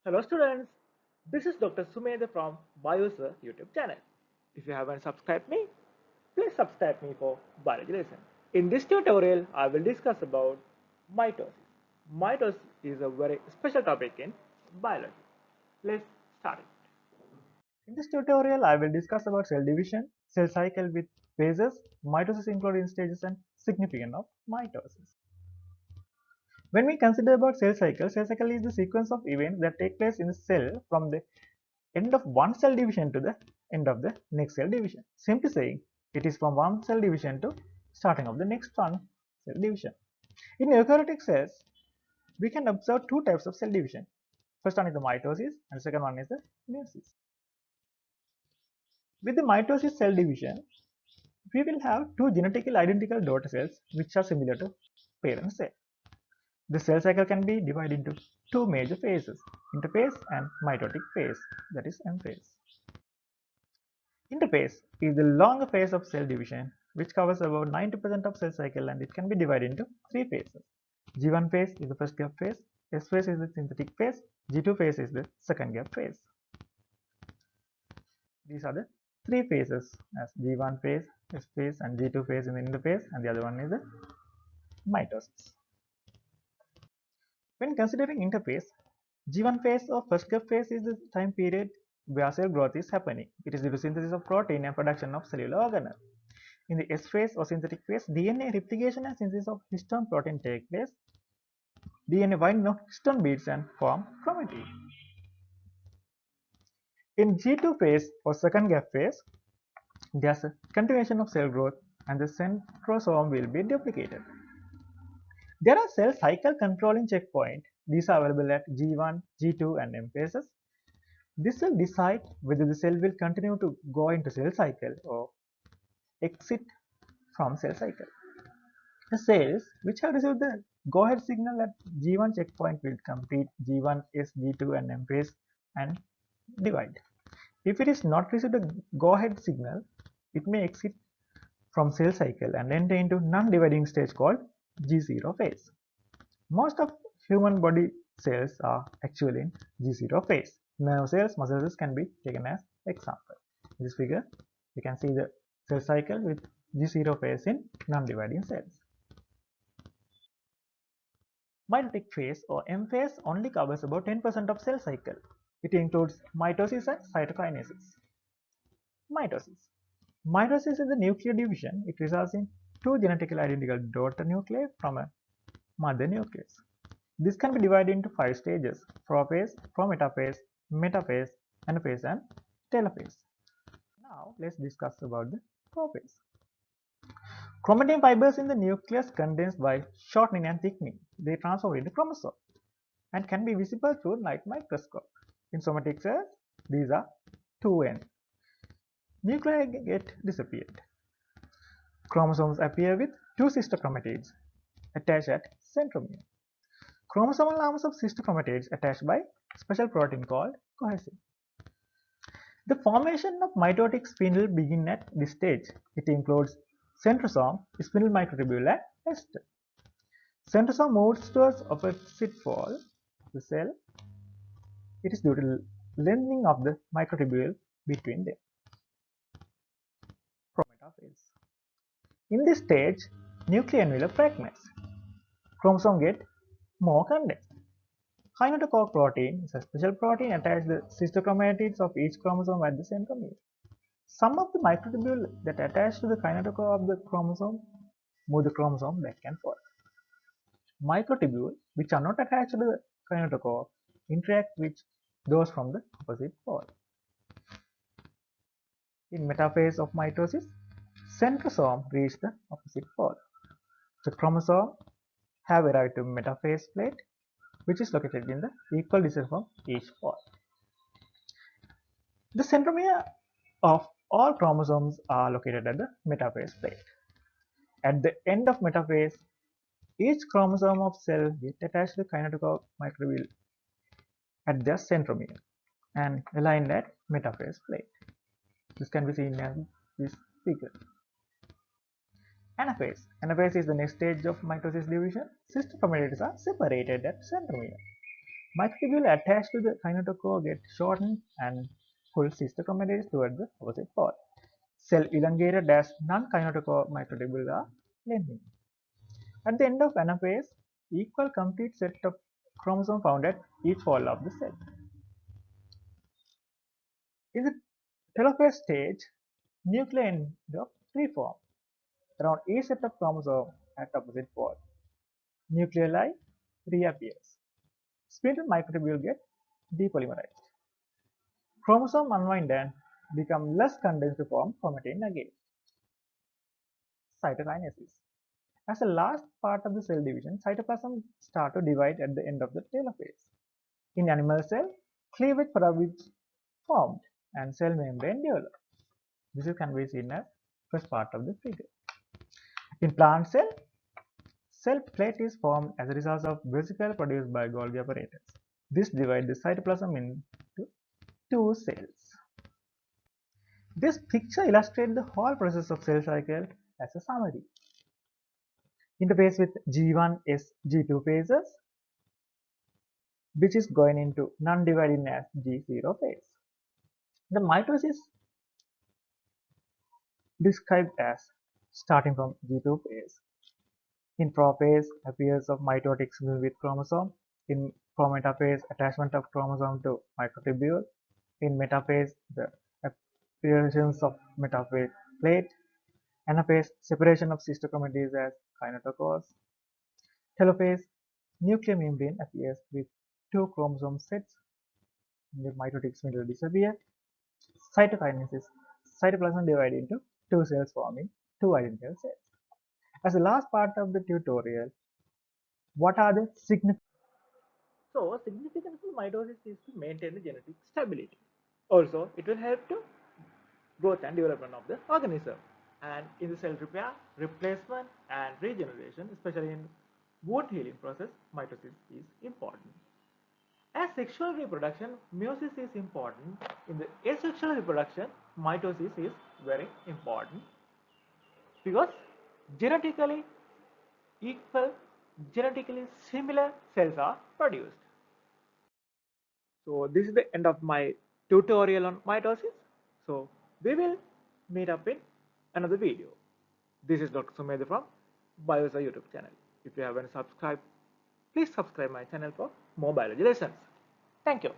Hello students, this is Dr. Sumedha from Biosir YouTube channel. If you haven't subscribed me, please subscribe me for biology lesson. In this tutorial, I will discuss about mitosis. Mitosis is a very special topic in biology. Let's start it. In this tutorial, I will discuss about cell division, cell cycle with phases, mitosis included stages and significance of mitosis. When we consider about cell cycle is the sequence of events that take place in a cell from the end of one cell division to the end of the next cell division. Simply saying, it is from one cell division to starting of the next one cell division. In eukaryotic cells, we can observe two types of cell division. First one is the mitosis and second one is the meiosis. With the mitosis cell division, we will have two genetically identical daughter cells which are similar to parent cell. The cell cycle can be divided into two major phases, interphase and mitotic phase, that is M phase. Interphase is the longer phase of cell division which covers about 90% of cell cycle and it can be divided into three phases. G1 phase is the first gap phase, S phase is the synthetic phase, G2 phase is the second gap phase. These are the three phases as G1 phase, S phase and G2 phase in the interphase and the other one is the mitosis. When considering interphase, G1 phase or first gap phase is the time period where cell growth is happening. It is due to synthesis of protein and production of cellular organelle. In the S phase or synthetic phase, DNA replication and synthesis of histone protein take place. DNA binding of histone beads and form chromatid. In G2 phase or second gap phase, there's a continuation of cell growth and the centrosome will be duplicated. There are cell cycle controlling checkpoints. These are available at G1, G2 and M phases. This will decide whether the cell will continue to go into cell cycle or exit from cell cycle. The cells which have received the go-ahead signal at G1 checkpoint will complete G1, S, G2 and M phase and divide. If it is not received a go-ahead signal, it may exit from cell cycle and enter into non-dividing stage called G0 phase. Most of human body cells are actually in G0 phase. Nerve cells, muscle cells can be taken as example. In this figure, you can see the cell cycle with G0 phase in non-dividing cells. Mitotic phase or M phase only covers about 10% of cell cycle. It includes mitosis and cytokinesis. Mitosis. Mitosis is the nuclear division. It results in two genetically identical daughter nuclei from a mother nucleus. This can be divided into 5 stages: prophase, prometaphase, metaphase, anaphase and telophase. Now let's discuss about the prophase. Chromatin fibers in the nucleus condensed by shortening and thickening. They transform into chromosome and can be visible through light microscope. In somatic cells, these are 2n. Nuclei get disappeared. Chromosomes appear with two sister chromatids attached at centromere. Chromosomal arms of sister chromatids attached by special protein called cohesin. The formation of mitotic spindle begins at this stage. It includes centrosome, spindle microtubule and ester. Centrosome moves towards opposite pole of the cell. It is due to lengthening of the microtubule between them. Prometaphase. In this stage, nuclear envelope fragments. Chromosome get more condensed. Kinetochore protein is a special protein attached to the sister chromatids of each chromosome at the centromere. Some of the microtubule that attach to the kinetochore of the chromosome move the chromosome back and forth. Microtubule, which are not attached to the kinetochore, interact with those from the opposite pole. In metaphase of mitosis, centrosome reach the opposite pole. The chromosome have arrived to metaphase plate, which is located in the equal distance from each pole. The centromere of all chromosomes are located at the metaphase plate. At the end of metaphase, each chromosome of cell gets attached to the kinetochore microtubule at their centromere and aligned at metaphase plate. This can be seen as this figure. Anaphase. Anaphase is the next stage of mitosis division. Sister chromatids are separated at centromere. Microtubule attached to the kinetochore get shortened and pull sister chromatids toward the opposite pole. Cell elongated as non-kinetochore microtubule are lengthened. At the end of anaphase, equal complete set of chromosomes found at each pole of the cell. In the telophase stage, nuclei end up reform around each set of chromosomes at opposite pole. Nucleoli reappears. Spindle microtubule get depolymerized. Chromosome unwind and become less condensed to form chromatin again. Cytokinesis. As the last part of the cell division, cytoplasm start to divide at the end of the telophase. In animal cell, cleavage probably formed and cell membrane developed. This can be seen as first part of the figure. In plant cell, cell plate is formed as a result of vesicle produced by Golgi apparatus. This divides the cytoplasm into two cells. This picture illustrates the whole process of cell cycle as a summary. Interface with G1S G2 phases, which is going into non-dividing as G0 phase. The mitosis described as starting from G2 phase. In prophase, appearance of mitotic signal with chromosome. In prometaphase, attachment of chromosome to microtubule. In metaphase, the appearance of metaphase plate. Anaphase, separation of sister chromatids as kinetochores. Telophase, nuclear membrane appears with two chromosome sets. The mitotic spindle disappear. Cytokinesis, cytoplasm divided into two cells forming two identical cells. As the last part of the tutorial, what are the significant? So, significance of mitosis is to maintain the genetic stability. Also, it will help to growth and development of the organism. And in the cell repair, replacement, and regeneration, especially in wound healing process, mitosis is important. As sexual reproduction, meiosis is important. In the asexual reproduction, mitosis is very important because genetically equal, genetically similar cells are produced. So this is the end of my tutorial on mitosis. So we will meet up in another video. This is Dr. Sumedha from Biology YouTube channel. If you haven't subscribed, please subscribe my channel for more biology lessons. Thank you.